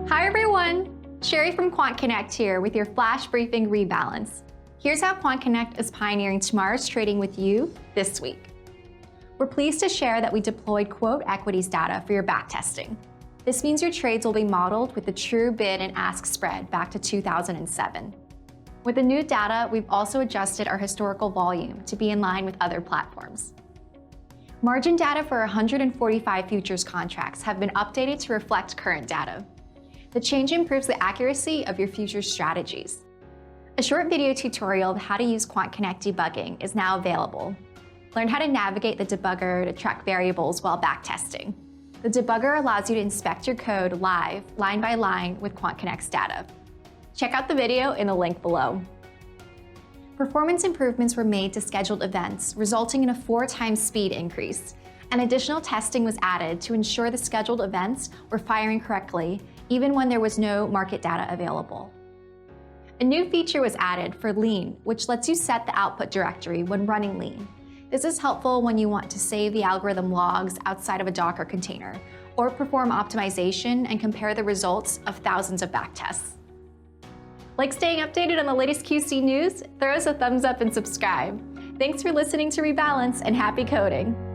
Hi everyone! Sherry from QuantConnect here with your flash briefing rebalance. Here's how QuantConnect is pioneering tomorrow's trading with you this week. We're pleased to share that we deployed quote equities data for your backtesting. This means your trades will be modeled with the true bid and ask spread back to 2007. With the new data, we've also adjusted our historical volume to be in line with other platforms. Margin data for 145 futures contracts have been updated to reflect current data. The change improves the accuracy of your futures strategies. A short video tutorial of how to use QuantConnect debugging is now available. Learn how to navigate the debugger to track variables while backtesting. The debugger allows you to inspect your code live, line by line, with QuantConnect's data. Check out the video in the link below. Performance improvements were made to scheduled events, resulting in a 4x speed increase. And additional testing was added to ensure the scheduled events were firing correctly, even when there was no market data available. A new feature was added for lean, which lets you set the output directory when running lean. This is helpful when you want to save the algorithm logs outside of a Docker container, or perform optimization and compare the results of thousands of backtests. Like staying updated on the latest QC news? Throw us a thumbs up and subscribe. Thanks for listening to Rebalance, and happy coding!